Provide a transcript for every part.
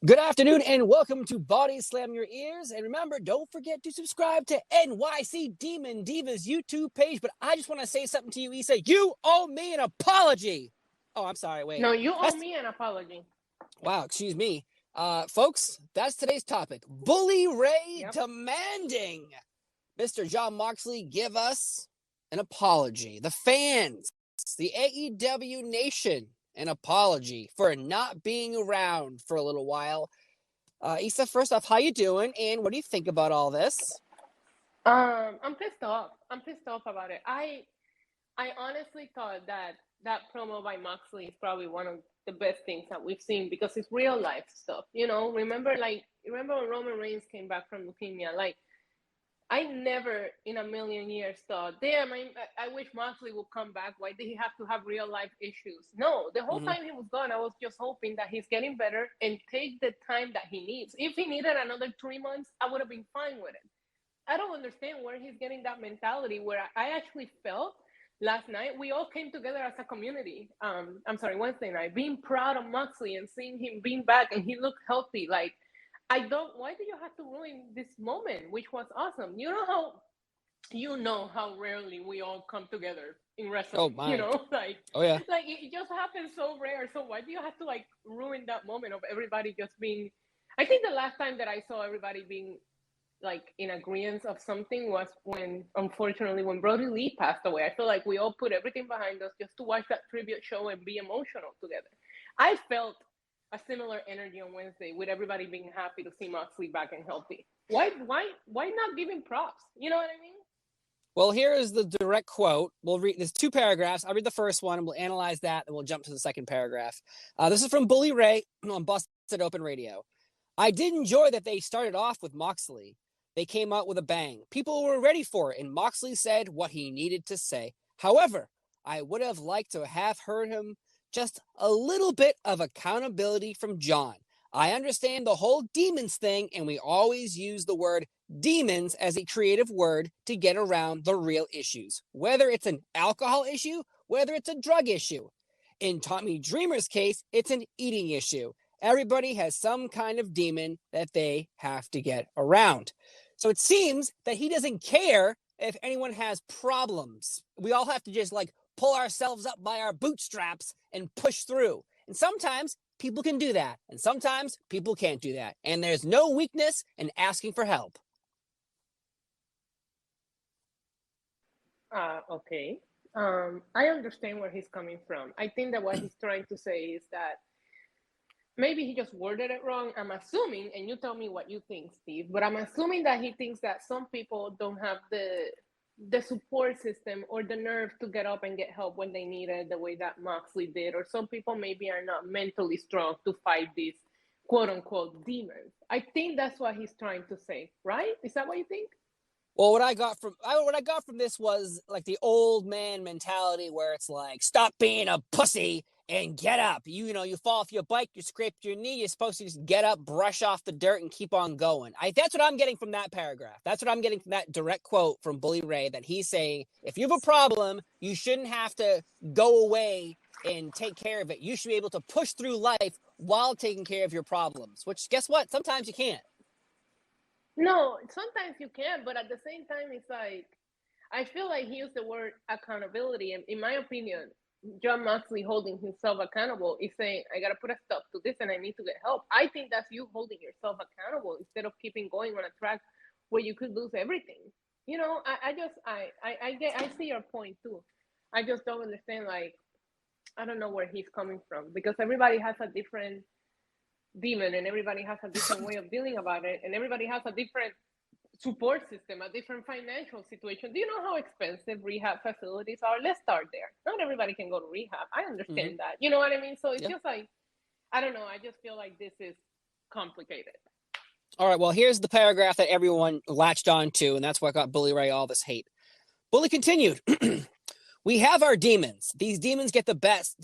Good afternoon and welcome to Body Slam Your Ears. And remember, don't forget to subscribe to NYC Demon Divas YouTube page. But I just want to say something to you, Issa. You owe me an apology. Oh, I'm sorry. Wait. No, you owe me an apology. Wow, excuse me. Folks, that's today's topic. Bully Ray demanding Mr. Jon Moxley give us an apology. The fans, the AEW Nation, an apology for not being around for a little while. Issa, first off, how you doing? And what do you think about all this? I'm pissed off. I'm pissed off about it. I honestly thought that promo by Moxley is probably one of the best things that we've seen because it's real life stuff. You know, remember when Roman Reigns came back from leukemia? Like, I never in a million years thought, damn, I wish Moxley would come back. Why did he have to have real life issues? No, the whole time he was gone, I was just hoping that he's getting better and take the time that he needs. If he needed another 3 months, I would have been fine with it. I don't understand where he's getting that mentality where I actually felt last night we all came together as a community. Wednesday night, being proud of Moxley and seeing him being back and he looked healthy. Like, why do you have to ruin this moment, which was awesome? You know how rarely we all come together in wrestling. Oh my. You know, like it just happens so rare. So why do you have to like ruin that moment of everybody just being? I think the last time that I saw everybody being like in agreement of something was unfortunately when Brody Lee passed away. I feel like we all put everything behind us just to watch that tribute show and be emotional together. I felt a similar energy on Wednesday with everybody being happy to see Moxley back and healthy. Why not give him props? You know what I mean? Well, here is the direct quote. We'll read. There's 2 paragraphs. I'll read the first one and we'll analyze that, and we'll jump to the second paragraph. This is from Bully Ray on Busted Open Radio. I did enjoy that they started off with Moxley. They came out with a bang. People were ready for it, and Moxley said what he needed to say. However, I would have liked to have heard him just a little bit of accountability from Jon. I understand the whole demons thing, and we always use the word demons as a creative word to get around the real issues, whether it's an alcohol issue, whether it's a drug issue. In Tommy Dreamer's case, it's an eating issue. Everybody has some kind of demon that they have to get around. So it seems that he doesn't care if anyone has problems. We all have to just like pull ourselves up by our bootstraps and push through. And sometimes people can do that. And sometimes people can't do that. And there's no weakness in asking for help. Okay. I understand where he's coming from. I think that what he's trying to say is that maybe he just worded it wrong. I'm assuming, and you tell me what you think, Steve, but I'm assuming that he thinks that some people don't have the support system or the nerve to get up and get help when they need it the way that Moxley did, or some people maybe are not mentally strong to fight these quote-unquote demons. I think that's what he's trying to say, right? Is that what you think? Well, what I got from this was like the old man mentality where it's like, stop being a pussy and get up. You know, you fall off your bike, you scrape your knee, you're supposed to just get up, brush off the dirt, and keep on going. That's what I'm getting from that paragraph. That's what I'm getting from that direct quote from Bully Ray, that he's saying, if you have a problem, you shouldn't have to go away and take care of it. You should be able to push through life while taking care of your problems, which, guess what? Sometimes you can't. No, sometimes you can, but at the same time, it's like, I feel like he used the word accountability. And in my opinion, Jon Moxley holding himself accountable is saying, I got to put a stop to this and I need to get help. I think that's you holding yourself accountable instead of keeping going on a track where you could lose everything. You know, I see your point too. I just don't understand, like, I don't know where he's coming from because everybody has a different demon and everybody has a different way of dealing about it, and everybody has a different support system, a different financial situation. Do you know how expensive rehab facilities are? Let's start there. Not everybody can go to rehab. I understand that. You know what I mean? So it's just like, I don't know. I just feel like this is complicated. All right, well, here's the paragraph that everyone latched on to, and that's what got Bully Ray all this hate. Bully continued. We have our demons. These demons get the best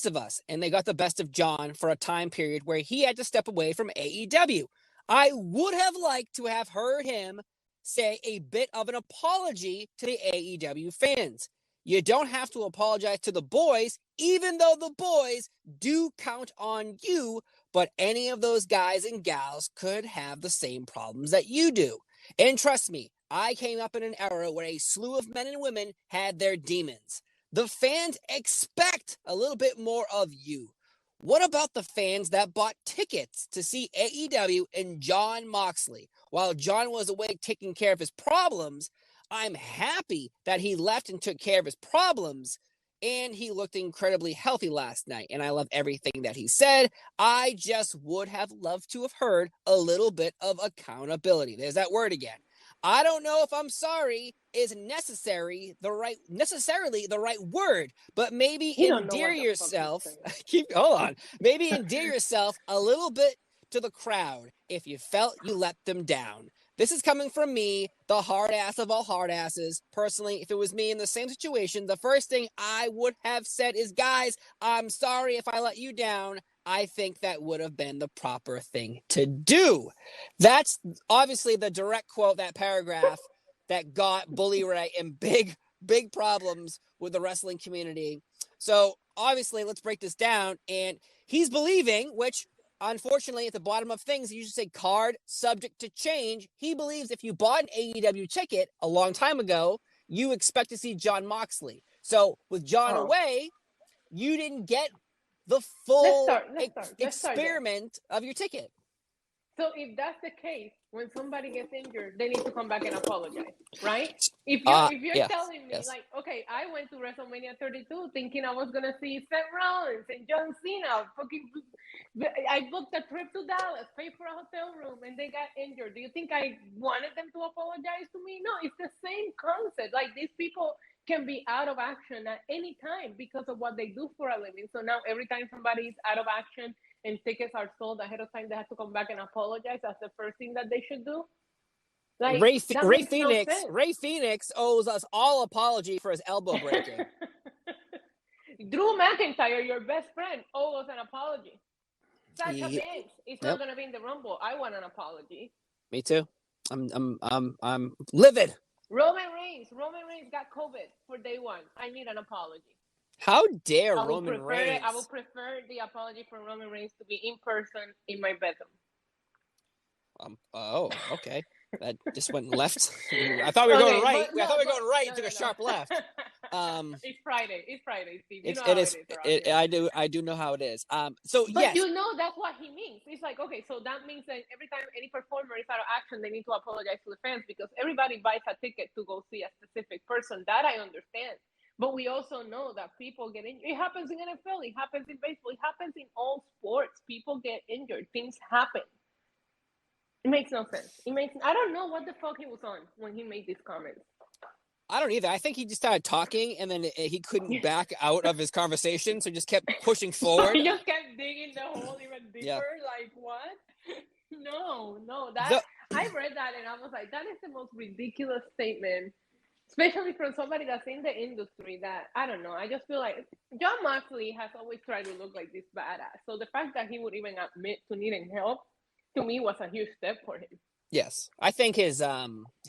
of us, and they got the best of Jon for a time period where he had to step away from AEW. I would have liked to have heard him say a bit of an apology to the AEW fans. You don't have to apologize to the boys, even though the boys do count on you, but any of those guys and gals could have the same problems that you do. And trust me, I came up in an era where a slew of men and women had their demons. The fans expect a little bit more of you. What about the fans that bought tickets to see AEW and Jon Moxley? While Jon was away taking care of his problems, I'm happy that he left and took care of his problems, and he looked incredibly healthy last night, and I love everything that he said. I just would have loved to have heard a little bit of accountability. There's that word again. I don't know if I'm sorry is necessarily the right word, but maybe endear yourself. Hold on. Maybe endear yourself a little bit to the crowd if you felt you let them down. This is coming from me, the hard ass of all hard asses. Personally, if it was me in the same situation, the first thing I would have said is, guys, I'm sorry if I let you down. I think that would have been the proper thing to do. That's obviously the direct quote, that paragraph that got Bully Ray in big problems with the wrestling community. So obviously, let's break this down. And he's believing, which unfortunately at the bottom of things, you should say card subject to change. He believes if you bought an AEW ticket a long time ago, you expect to see Jon Moxley. So with Jon away, you didn't get the full experiment of your ticket. So if that's the case, when somebody gets injured, they need to come back and apologize, right? If you're telling me, like, okay, I went to WrestleMania 32 thinking I was gonna see Seth Rollins and John Cena. I booked a trip to Dallas, paid for a hotel room, and they got injured. Do you think I wanted them to apologize to me? No, it's the same concept. Like, these people can be out of action at any time because of what they do for a living. So now every time somebody is out of action and tickets are sold ahead of time, they have to come back and apologize. That's the first thing that they should do. Like, Ray Phoenix owes us all apology for his elbow breaking. Drew McIntyre, your best friend, owes us an apology. Sasha Banks is not going to be in the Rumble. I want an apology. Me too. I'm livid. Roman Reigns got COVID for day one. I need an apology. How dare Roman Reigns? I will prefer the apology for Roman Reigns to be in person in my bedroom. Okay. That just went left. I thought we were going right. I thought we were going right and took a sharp left. It's Friday, Steve. You know how it is. I do know how it is. But yes. You know that's what he means. It's like, okay, so that means that every time any performer is out of action, they need to apologize to the fans because everybody buys a ticket to go see a specific person. That I understand. But we also know that people get injured. It happens in NFL. It happens in baseball. It happens in all sports. People get injured. Things happen. It makes no sense. I don't know what the fuck he was on when he made these comments. I don't either. I think he just started talking and then he couldn't back out of his conversation, so he just kept pushing forward. He just kept digging the hole even deeper. Yeah. Like, what? No. I read that and I was like, that is the most ridiculous statement, especially from somebody that's in the industry that, I don't know. I just feel like Jon Moxley has always tried to look like this badass. So the fact that he would even admit to needing help, to me, was a huge step for him. Yes. I think his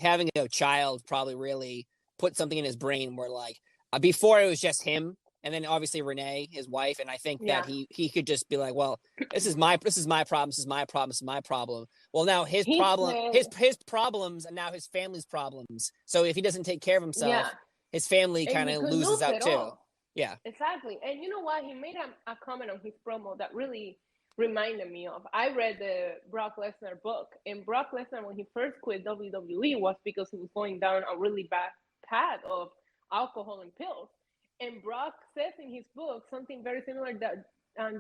having a child probably really put something in his brain where, like, before it was just him and then obviously Renee, his wife, and I think that he could just be like, well, this is my problem. Well, now his problems and now his family's problems. So if he doesn't take care of himself, his family kind of loses out too. Yeah. Exactly. And you know what? He made a comment on his promo that really reminded me of. I read the Brock Lesnar book, and Brock Lesnar, when he first quit WWE, was because he was going down a really bad path of alcohol and pills. And Brock says in his book something very similar that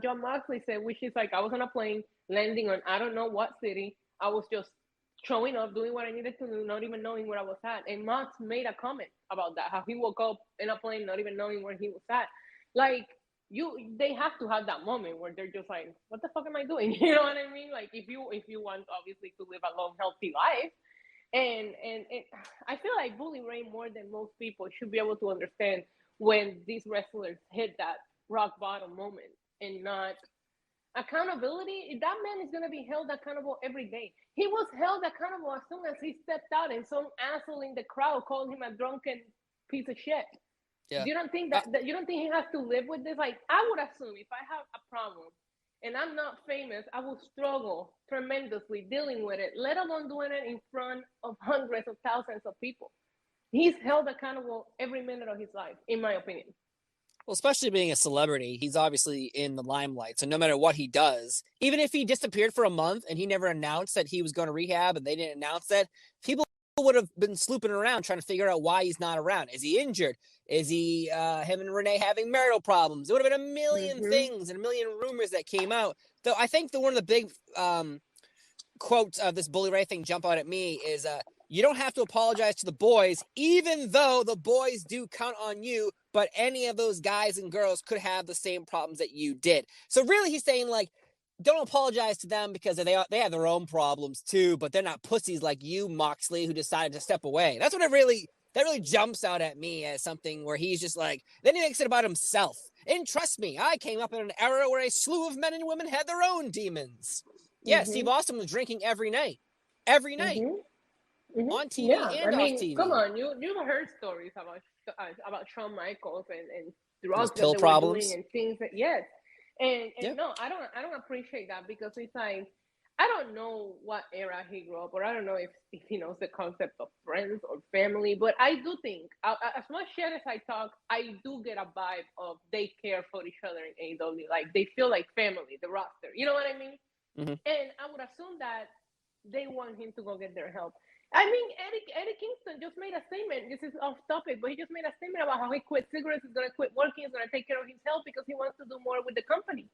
Jon Moxley said, which is like, I was on a plane landing on I don't know what city. I was just showing up, doing what I needed to do, not even knowing where I was at. And Mox made a comment about that, how he woke up in a plane not even knowing where he was at. Like, they have to have that moment where they're just like, what the fuck am I doing? You know what I mean? Like, if you want, obviously, to live a long, healthy life. And I feel like Bully Ray, more than most people, should be able to understand when these wrestlers hit that rock bottom moment and not accountability. That man is going to be held accountable every day. He was held accountable as soon as he stepped out and some asshole in the crowd called him a drunken piece of shit. Yeah. You don't think that you don't think he has to live with this? Like, I would assume if I have a problem and I'm not famous, I will struggle tremendously dealing with it, let alone doing it in front of hundreds of thousands of people. He's held accountable every minute of his life, in my opinion. Well, especially being a celebrity, he's obviously in the limelight. So no matter what he does, even if he disappeared for a month and he never announced that he was going to rehab and they didn't announce that, people would have been slooping around trying to figure out why he's not around. Is he injured? Is he him and Renee having marital problems? It would have been a million things and a million rumors that came out. Though I think one of the big quotes of this Bully Ray thing jump out at me is you don't have to apologize to the boys, even though the boys do count on you, but any of those guys and girls could have the same problems that you did. So really he's saying, like, don't apologize to them because they have their own problems too, but they're not pussies like you, Moxley, who decided to step away. That's what that really jumps out at me as something where he's just like, then he makes it about himself. And trust me, I came up in an era where a slew of men and women had their own demons. Yeah, Steve Austin was drinking every night. Every night. On TV and off TV. Come on, you've heard stories about Shawn Michaels and drugs that pill they problems. were doing and things that and no, I don't appreciate that, because it's like, I don't know what era he grew up, or I don't know if he knows the concept of friends or family, but I do think, as much shit as I talk, I do get a vibe of they care for each other in AEW. Like, they feel like family, the roster. You know what I mean? And I would assume that they want him to go get their help. I mean, Eddie Kingston just made a statement. This is off topic, but he just made a statement about how he quit cigarettes, he's going to quit working, he's going to take care of his health because he wants to do more with the company.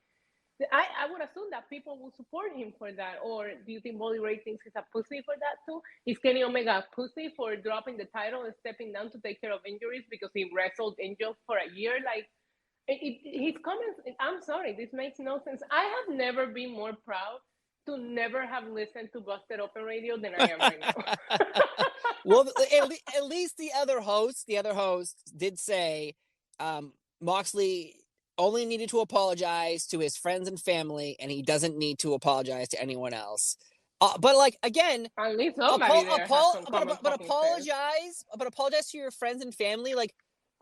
I would assume that people will support him for that. Or do you think Bully Ray thinks he's a pussy for that too? Is Kenny Omega a pussy for dropping the title and stepping down to take care of injuries because he wrestled Angel for a year? Like, his comments, I'm sorry, this makes no sense. I have never been more proud to never have listened to Busted Open Radio than I am right now. Well, at least the other host did say Moxley only needed to apologize to his friends and family, and he doesn't need to apologize to anyone else. But like, again, at least somebody there has some common but apologize to your friends and family. Like,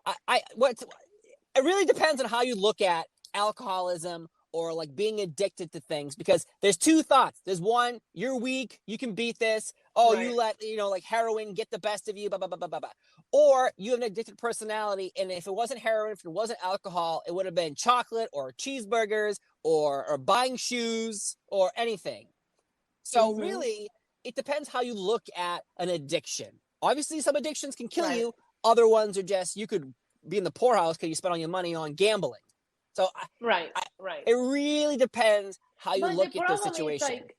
it really depends on how you look at alcoholism or like being addicted to things, because there's two thoughts. There's one, you're weak, you can beat this. Oh, right. You let, like heroin get the best of you, blah, blah, blah, blah, blah, blah. Or you have an addicted personality, and if it wasn't heroin, if it wasn't alcohol, it would have been chocolate or cheeseburgers or buying shoes or anything. So really, it depends how you look at an addiction. Obviously, some addictions can kill you. Other ones are just, you could be in the poorhouse because you spent all your money on gambling. So it really depends how you look at the situation. Like,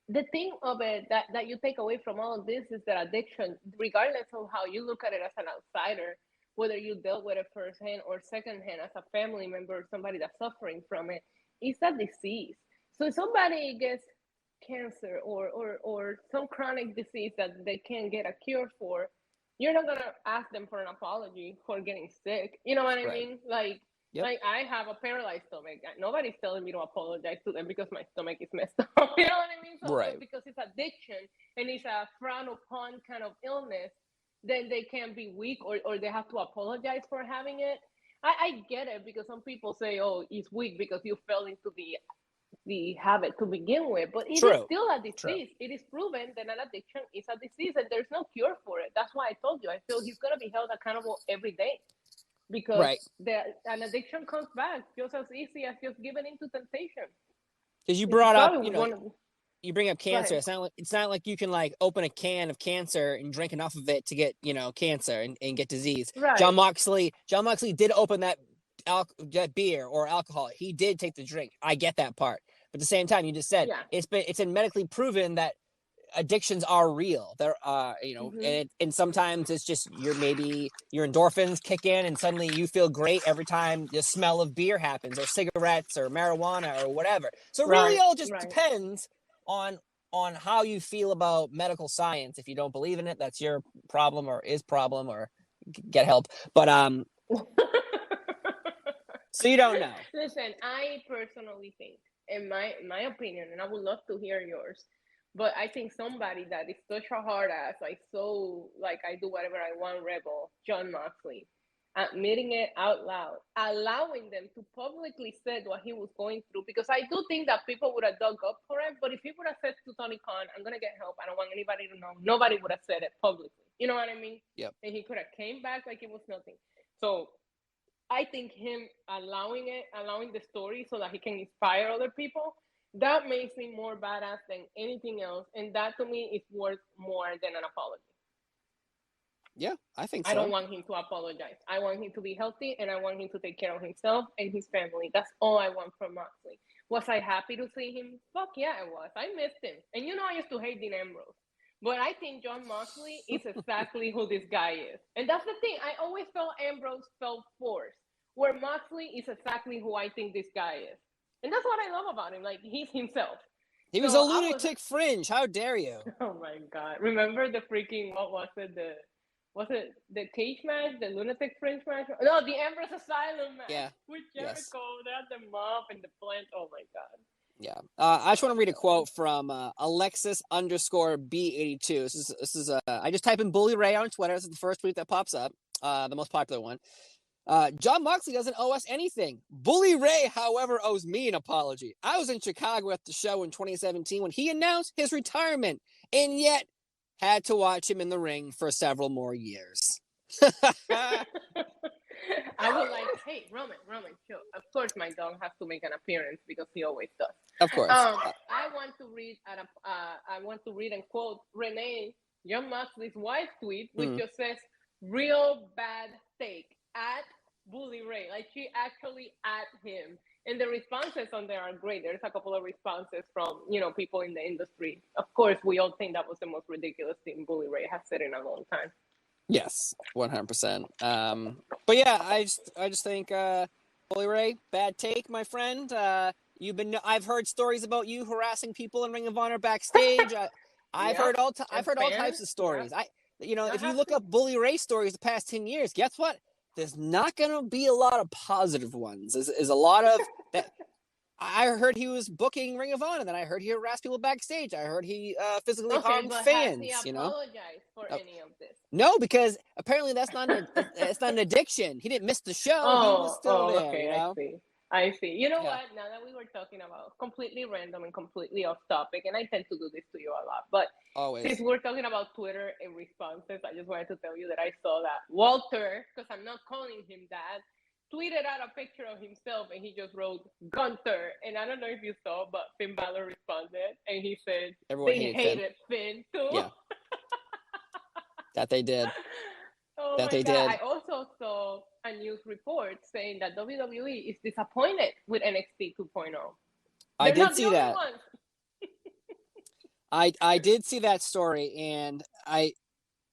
the thing of it that you take away from all of this is that addiction, regardless of how you look at it as an outsider, whether you dealt with it firsthand or secondhand as a family member, somebody that's suffering from it, it's a disease. So if somebody gets cancer or some chronic disease that they can't get a cure for, you're not gonna ask them for an apology for getting sick. You know what I mean? Like. Yep. Like, I have a paralyzed stomach. Nobody's telling me to apologize to them because my stomach is messed up. You know what I mean? So because it's addiction and it's a frown upon kind of illness, then they can't be weak or they have to apologize for having it. I get it, because some people say, oh, it's weak because you fell into the habit to begin with. But it is still a disease. It is proven that an addiction is a disease and there's no cure for it. That's why I told you. I feel he's going to be held accountable every day. Because an addiction comes back just as easy as just giving into temptation. Because you brought up, you bring up cancer. It's not like you can like open a can of cancer and drink enough of it to get cancer and get disease. Right. Jon Moxley did open that beer or alcohol. He did take the drink. I get that part. But at the same time, you just said it's been medically proven that addictions are real. There are, and sometimes it's just your endorphins kick in and suddenly you feel great every time the smell of beer happens, or cigarettes or marijuana or whatever. So it really all just depends on how you feel about medical science. If you don't believe in it, that's your problem or get help. But so you don't know. Listen, I personally think, in my opinion, and I would love to hear yours, but I think somebody that is such a hard ass, like I do whatever I want rebel, Jon Moxley, admitting it out loud, allowing them to publicly say what he was going through. Because I do think that people would have dug up for it, but if he would have said to Tony Khan, I'm going to get help, I don't want anybody to know, nobody would have said it publicly. You know what I mean? Yep. And he could have came back like it was nothing. So I think him allowing the story so that he can inspire other people, that makes him more badass than anything else. And that to me is worth more than an apology. Yeah, I think so. I don't want him to apologize. I want him to be healthy, and I want him to take care of himself and his family. That's all I want from Moxley. Was I happy to see him? Fuck yeah, I was. I missed him. And you know I used to hate Dean Ambrose. But I think Jon Moxley is exactly who this guy is. And that's the thing. I always felt Ambrose felt forced, where Moxley is exactly who I think this guy is. And that's what I love about him. Like, he's himself. He was a lunatic fringe. How dare you? Oh, my God. Remember the freaking, was it the cage match, the lunatic fringe match? No, the Ambrose Asylum match. Yeah. With Jericho. Yes. They had the mob and the plant. Oh, my God. Yeah. I just want to read a quote from Alexis_B82. This is I just type in Bully Ray on Twitter. This is the first tweet that pops up, the most popular one. Jon Moxley doesn't owe us anything. Bully Ray, however, owes me an apology. I was in Chicago at the show in 2017 when he announced his retirement, and yet had to watch him in the ring for several more years. I would like, hey, Roman, chill. Of course, my dog has to make an appearance because he always does. Of course. I want to read and quote Renee, Jon Moxley's wife tweet, which just says, "Real bad take at Bully Ray." Like, she actually at him. And the responses on there are great. There's a couple of responses from, people in the industry. Of course, we all think that was the most ridiculous thing Bully Ray has said in a long time. Yes, 100%. But yeah, I just think Bully Ray, bad take, my friend. I've heard stories about you harassing people in Ring of Honor backstage. I've heard all types of stories. Yeah. If you look up Bully Ray stories the past 10 years, guess what? There's not going to be a lot of positive ones. There's a lot of that. I heard he was booking Ring of Honor, then I heard he harassed people backstage. I heard he physically harmed fans. Has he apologized for any of this? No, because apparently it's not an addiction. He didn't miss the show. He was still there. Okay, I see. You know what? Now that we were talking about completely random and completely off topic, and I tend to do this to you a lot, but since we're talking about Twitter and responses, I just wanted to tell you that I saw that Walter, because I'm not calling him that, tweeted out a picture of himself, and he just wrote Gunther. And I don't know if you saw, but Finn Balor responded, and he said they hated Finn too. Yeah. That they did. Oh that my God. Did. I also saw a news report saying that WWE is disappointed with NXT 2.0. I did see that. I did see that story, and I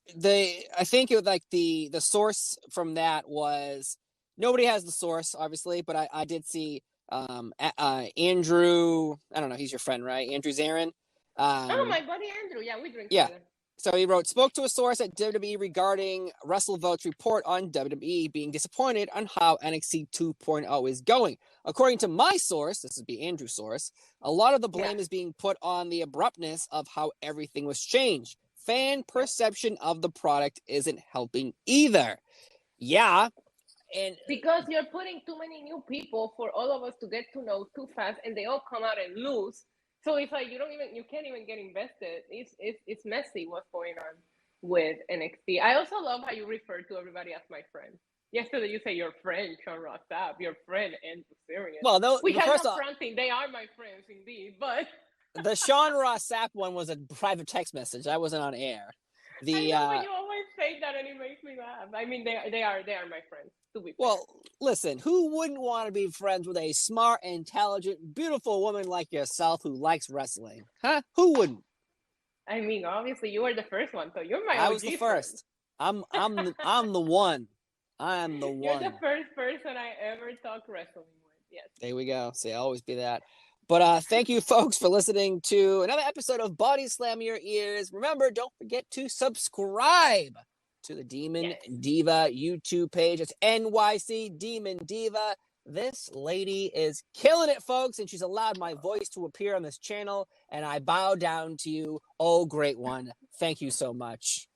think it was like the source from that was, nobody has the source, obviously, but I did see Andrew, I don't know, he's your friend, right? Andrew Zarin. My buddy Andrew. Yeah, we drink together. So he wrote, spoke to a source at WWE regarding WrestleVote's report on WWE being disappointed on how NXT 2.0 is going. According to my source, this would be Andrew's source, a lot of the blame is being put on the abruptness of how everything was changed. Fan perception of the product isn't helping either. Yeah. And because you're putting too many new people for all of us to get to know too fast, and they all come out and lose. So it's like you can't even get invested. It's messy what's going on with NXT. I also love how you refer to everybody as my friend. Yesterday you say your friend Sean Ross Sapp, your friend Andrew Sirius. Well, no, which I'm not fronting. They are my friends indeed, but the Sean Ross Sapp one was a private text message. I wasn't on air. I know, but you always say that, and it makes me laugh. I mean, they are my friends. Well, listen, who wouldn't want to be friends with a smart, intelligent, beautiful woman like yourself who likes wrestling? Huh? Who wouldn't? I mean, obviously, you were the first one, so you're my OG I was the first. I'm the one. I'm the one. You're the first person I ever talked wrestling with. Yes. There we go. See, I'll always be that. But thank you, folks, for listening to another episode of Body Slam Your Ears. Remember, don't forget to subscribe to the Demon Diva YouTube page. It's NYC Demon Diva. This lady is killing it, folks, and she's allowed my voice to appear on this channel, and I bow down to you, oh great one. Thank you so much.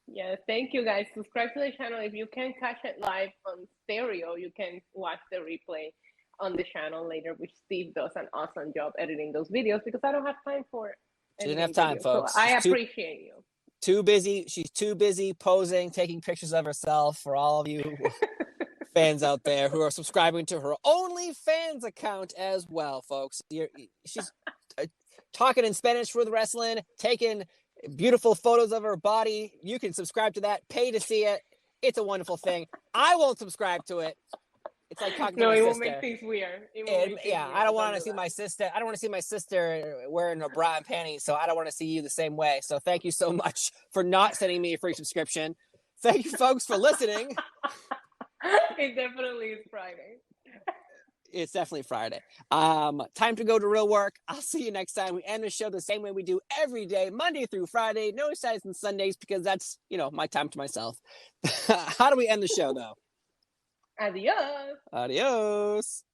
Yes, thank you guys. Subscribe to the channel. If you can catch it live on stereo, you can watch the replay on the channel later, which Steve does an awesome job editing those videos because I don't have time for She didn't have editing time, videos. So folks. I appreciate you. Too busy. She's too busy posing, taking pictures of herself for all of you fans out there who are subscribing to her OnlyFans account as well, folks. She's talking in Spanish for the wrestling, taking beautiful photos of her body. You can subscribe to that, pay to see it. It's a wonderful thing. I won't subscribe to it. It's like talking to my sister. No, it will make things weird. I don't want to see my sister. I don't want to see my sister wearing a bra and panties, so I don't want to see you the same way. So thank you so much for not sending me a free subscription. Thank you, folks, for listening. It definitely is Friday. It's definitely Friday. Time to go to real work. I'll see you next time. We end the show the same way we do every day, Monday through Friday. No Saturdays and Sundays because that's, my time to myself. How do we end the show, though? Adios. Adios.